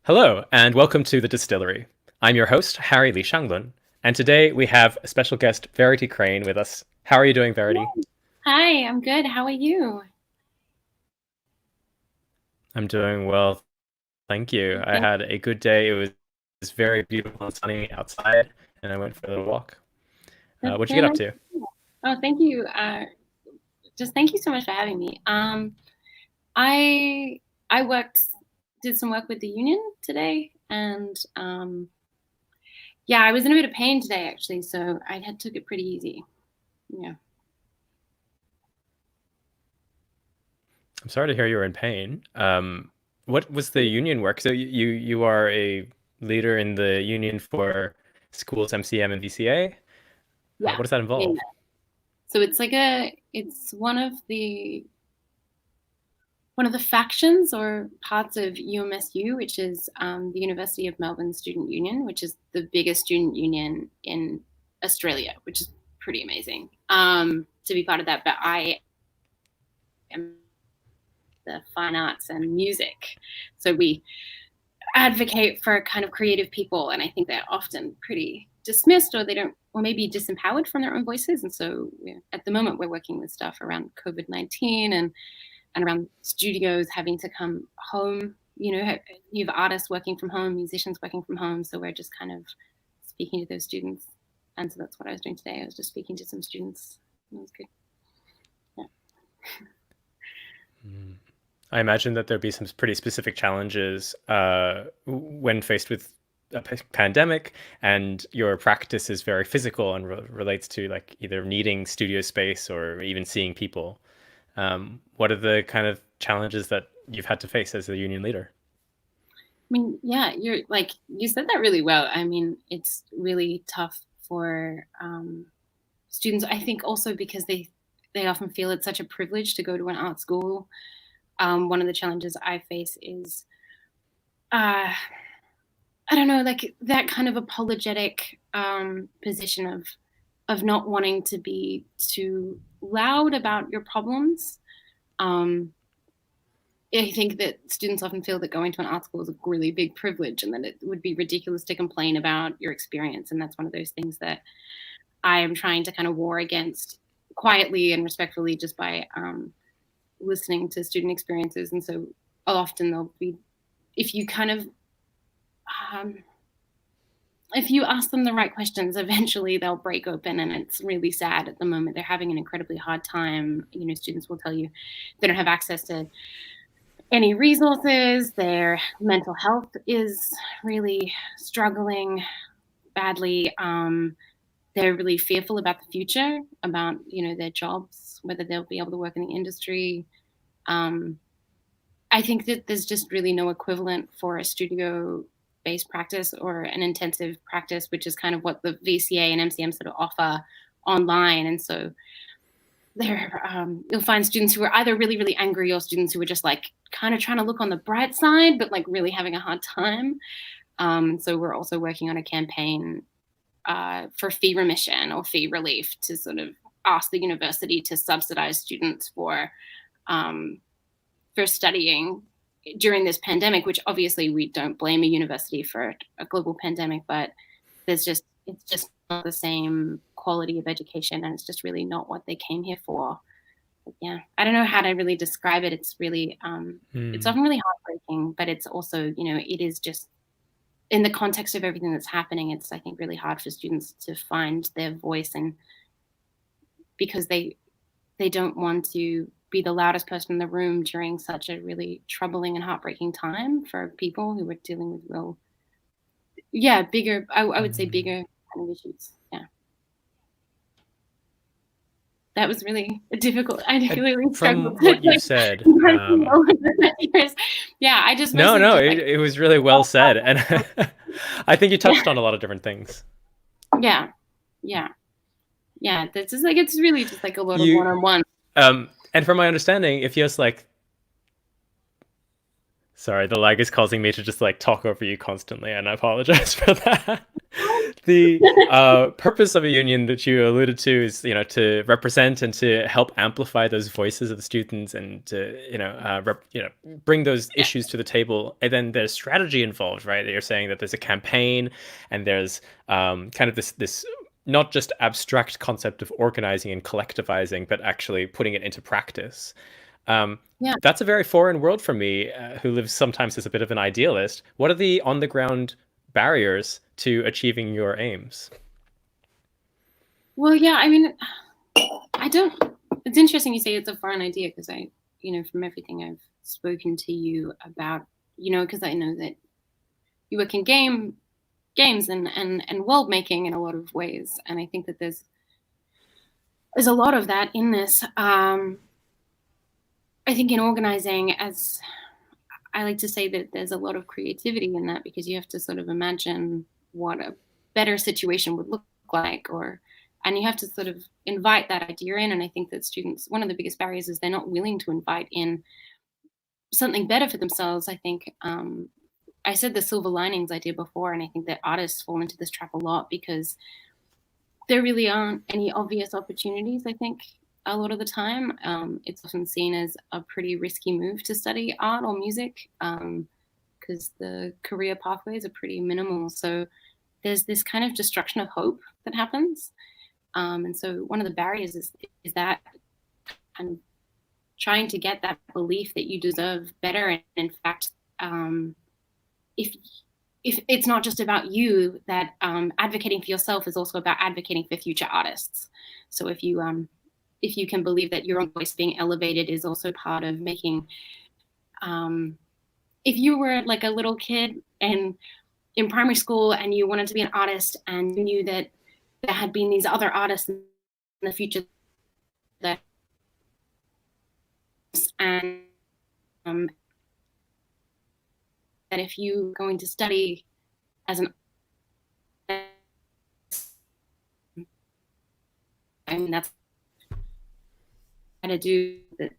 Hello, and welcome to the Distillery. I'm your host, Harry Lee Shanglun, and today we have a special guest, Verity Crane, with us. How are you doing, Verity? Hi, I'm good. How are you? I'm doing well, thank you. I Thank had a good day. It was very beautiful and sunny outside, and I went for a little walk. That's What'd you so get up nice. to? Oh, thank you. Just thank you so much for having me. I I did some work with the union today, and yeah, I was in a bit of pain today actually, so I had took it pretty easy. Yeah, I'm sorry to hear you were in pain. What was the union work? So you are a leader in the union for schools, MCM, and VCA. yeah, What does that yeah. involve? So it's one of the factions or parts of UMSU, which is the University of Melbourne Student Union, which is the biggest student union in Australia, which is pretty amazing to be part of that. But I am the fine arts and music, so we advocate for kind of creative people, and I think they're often pretty dismissed, or they don't, or maybe disempowered from their own voices. And so at the moment we're working with stuff around COVID-19 and around studios having to come home. You have artists working from home, musicians working from home. So we're just kind of speaking to those students. And so that's what I was doing today. I was just speaking to some students. It was good. Yeah. Mm. I imagine that there'd be some pretty specific challenges when faced with a pandemic, and your practice is very physical and relates to like either needing studio space or even seeing people. What are the kind of challenges that you've had to face as a union leader? I mean, yeah, you said that really well. I mean, it's really tough for students. I think also because they often feel it's such a privilege to go to an art school. One of the challenges I face is uh, I don't know, like that kind of apologetic position of not wanting to be too loud about your problems. Um, I think that students often feel that going to an art school is a really big privilege, and that it would be ridiculous to complain about your experience. And that's one of those things that I am trying to kind of war against quietly and respectfully, just by listening to student experiences. And so often they'll be, if you kind of um, if you ask them the right questions, eventually they'll break open, and it's really sad. At the moment, they're having an incredibly hard time. Students will tell you they don't have access to any resources. Their mental health is really struggling badly. They're really fearful about the future, about their jobs, whether they'll be able to work in the industry. Um, I think that there's just really no equivalent for a studio based practice or an intensive practice, which is kind of what the VCA and MCM sort of offer online. And so you'll find students who are either really, really angry, or students who are just like kind of trying to look on the bright side, but like really having a hard time. So we're also working on a campaign for fee remission or fee relief to sort of ask the university to subsidize students um, for studying during this pandemic, which obviously we don't blame a university for a global pandemic, but it's just not the same quality of education, and it's just really not what they came here for. But yeah, I don't know how to really describe it. It's really it's Hmm. often really heartbreaking, but it's also, it is just in the context of everything that's happening, it's, I think, really hard for students to find their voice, and because they don't want to be the loudest person in the room during such a really troubling and heartbreaking time for people who are dealing with real, yeah, bigger, I would say Hmm. bigger kind of issues. Yeah. That was really difficult. I And really struggled from to what you've like said, all of the years. Yeah, I just no, mostly no, just it, like it was really well said, and I think you yeah, touched on a lot of different things. yeah, yeah, yeah. This is like, it's really just like a lot of one You, on one. and from my understanding, it feels like Sorry, the lag is causing me to just like talk over you constantly, and I apologize for that. The purpose of a union that you alluded to is, to represent and to help amplify those voices of the students, and to, bring those issues to the table. And then there's strategy involved, right? You're saying that there's a campaign, and there's kind of this not just abstract concept of organizing and collectivizing, but actually putting it into practice. Um, Yeah. that's a very foreign world for me, who lives sometimes as a bit of an idealist. What are the on the ground barriers to achieving your aims? Well, yeah, I mean, I don't. It's interesting you say it's a foreign idea because from everything I've spoken to you about, because I know that you work in games and world making in a lot of ways, and I think that there's a lot of that in this. I think in organizing, as I like to say, that there's a lot of creativity in that because you have to sort of imagine what a better situation would look like, and you have to sort of invite that idea in. And I think that students, one of the biggest barriers is they're not willing to invite in something better for themselves. I think I said the silver linings idea before, and I think that artists fall into this trap a lot because there really aren't any obvious opportunities. I think a lot of the time, it's often seen as a pretty risky move to study art or music because the career pathways are pretty minimal. So there's this kind of destruction of hope that happens. And so one of the barriers is that kind of trying to get that belief that you deserve better. And in fact, if it's not just about you, that advocating for yourself is also about advocating for future artists. So if you can believe that your own voice being elevated is also part of making, if you were like a little kid and in primary school and you wanted to be an artist and you knew that there had been these other artists in the future that and that if you going to study as an I mean that's how to do that.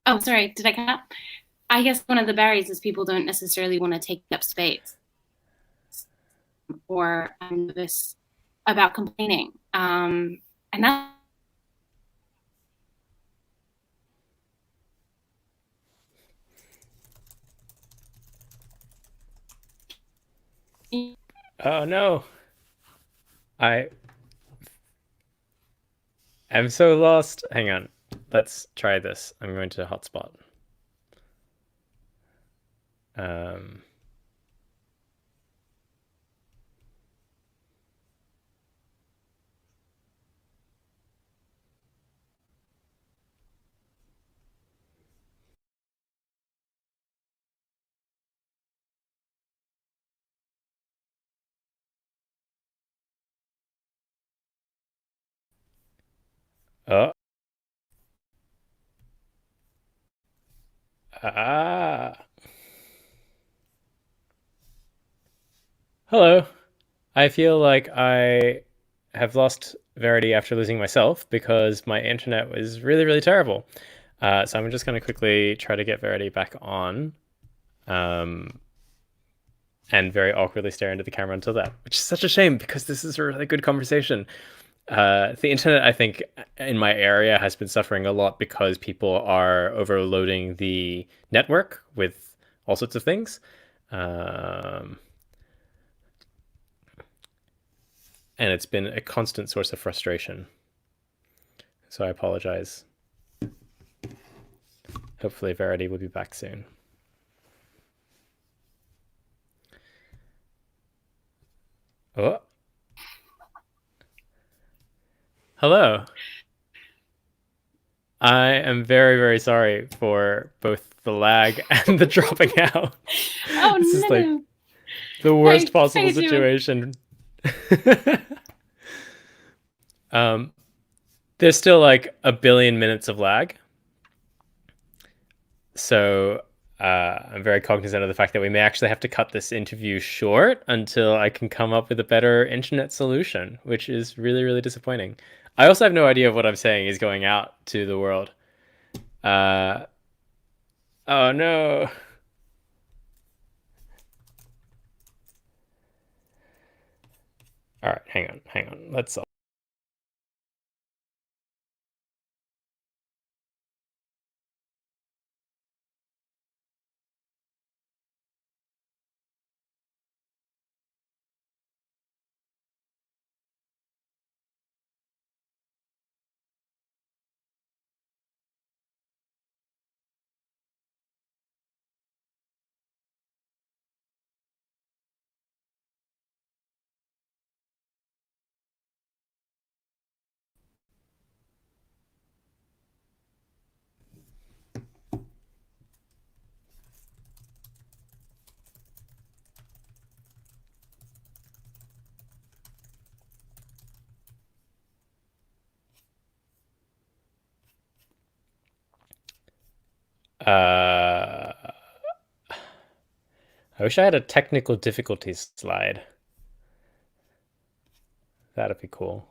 Oh, sorry, did I cut out? I guess one of the barriers is people don't necessarily want to take up space or nervous about complaining. And that Oh no, I am so lost. Hang on, let's try this. I'm going to hotspot. Um, oh, ah, hello. I feel like I have lost Verity after losing myself because my internet was really, really terrible. So I'm just going to quickly try to get Verity back on, um, and very awkwardly stare into the camera until that, which is such a shame because this is a really good conversation. The internet, I think, in my area has been suffering a lot because people are overloading the network with all sorts of things. Um, and it's been a constant source of frustration. So I apologize. Hopefully Verity will be back soon. Oh. Hello. I am very, very sorry for both the lag and the dropping out. oh This is like no. the worst How possible you doing? situation. um, there's still like a billion minutes of lag. So I'm very cognizant of the fact that we may actually have to cut this interview short until I can come up with a better internet solution, which is really, really disappointing. I also have no idea if what I'm saying is going out to the world. Oh no. All right, hang on. Let's. I wish I had a technical difficulties slide. That'd be cool.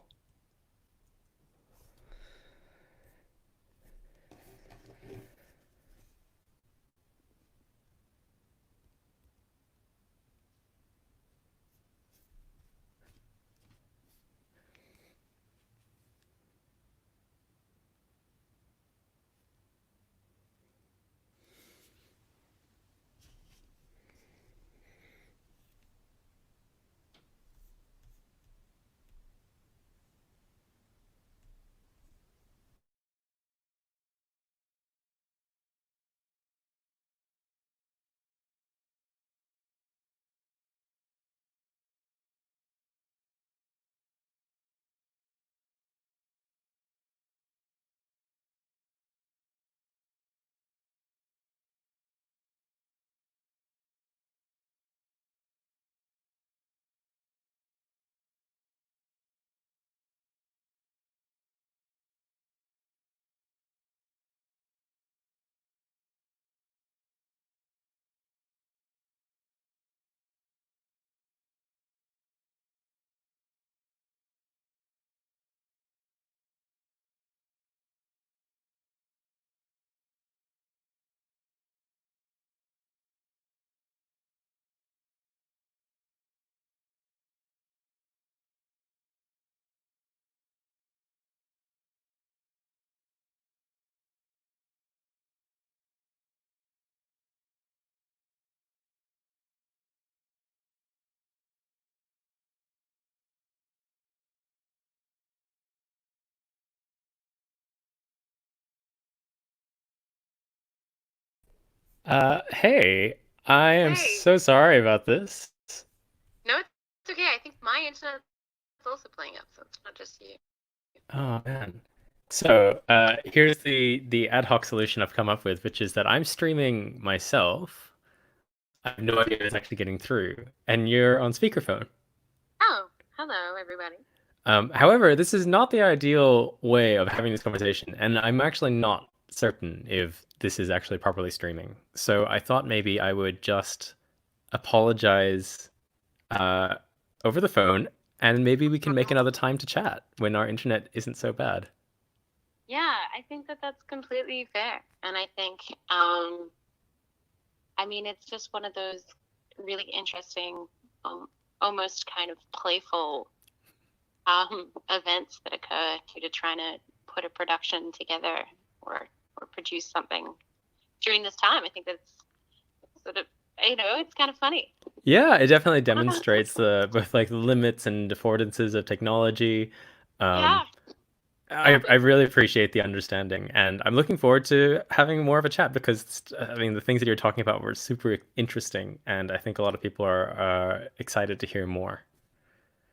Hey, I am Hey. so sorry about this. No, it's okay. I think my internet's also playing up, so it's not just you. Oh man. So, here's the ad hoc solution I've come up with, which is that I'm streaming myself. I have no idea it's actually getting through, and you're on speakerphone. Oh, hello, everybody. However, this is not the ideal way of having this conversation, and I'm actually not certain if this is actually properly streaming. So I thought maybe I would just apologize uh, over the phone, and maybe we can make another time to chat when our internet isn't so bad. Yeah, I think that that's completely fair. And I think, I mean, it's just one of those really interesting, almost kind of playful events that occur due to trying to put a production together or or produce something during this time. I think that's sort of, it's kind of funny. Yeah, it definitely demonstrates the both like the limits and affordances of technology. Um, Yeah, yeah, I really appreciate the understanding, and I'm looking forward to having more of a chat because I mean the things that you're talking about were super interesting, and I think a lot of people are excited to hear more.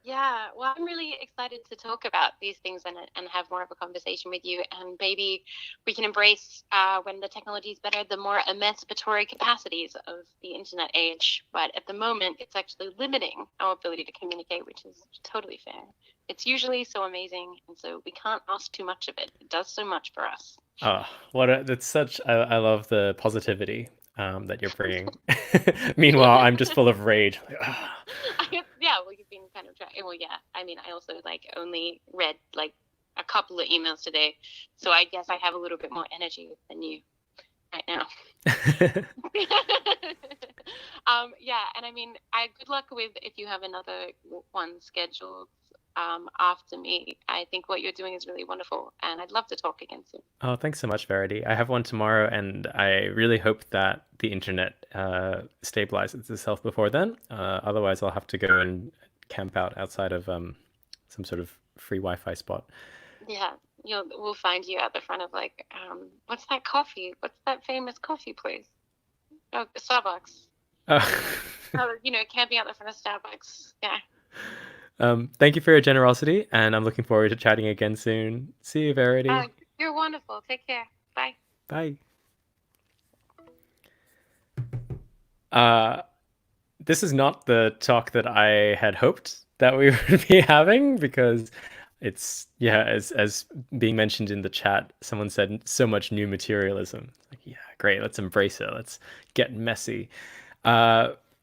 yeah. Well, I'm really excited to talk about these things and have more of a conversation with you. And maybe we can embrace, when the technology is better, the more emancipatory capacities of the internet age. But at the moment, it's actually limiting our ability to communicate, which is totally fair. It's usually so amazing, and so we can't ask too much of it. It does so much for us. Oh, that's such I love the positivity that you're bringing. Meanwhile, I'm just full of rage. Like, ah. Yeah, well, you've been kind of well, yeah. I mean, I also like only read like a couple of emails today, so I guess I have a little bit more energy than you right now. Yeah, and I mean, good luck with if you have another one scheduled after me. I think what you're doing is really wonderful, and I'd love to talk again soon. Oh, thanks so much, Verity. I have one tomorrow, and I really hope that the internet stabilizes itself before then. Otherwise, I'll have to go and camp out outside of some sort of free Wi-Fi spot. Yeah, we'll find you at the front of like what's that coffee? What's that famous coffee place? Oh, Starbucks. Uh, Oh, camping out the front of Starbucks. Yeah. Thank you for your generosity, and I'm looking forward to chatting again soon. See you, Verity. You're wonderful. Take care. Bye. Bye. Uh, this is not the talk that I had hoped that we would be having because it's yeah, as being mentioned in the chat, someone said so much new materialism. Like, yeah, great, let's embrace it. Let's get messy.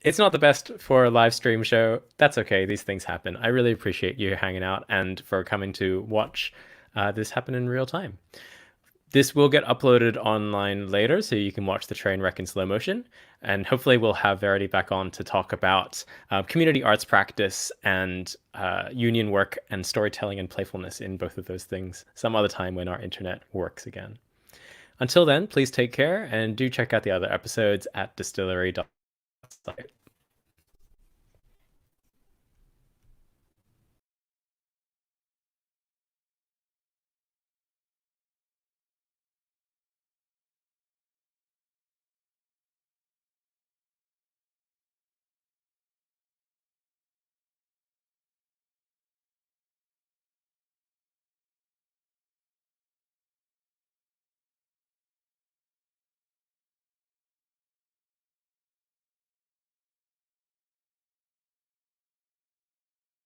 It's not the best for a live stream show. That's okay. These things happen. I really appreciate you hanging out and for coming to watch this happen in real time. This will get uploaded online later, so you can watch the train wreck in slow motion. And hopefully we'll have Verity back on to talk about community arts practice and union work and storytelling and playfulness in both of those things some other time when our internet works again. Until then, please take care and do check out the other episodes at distillery.site.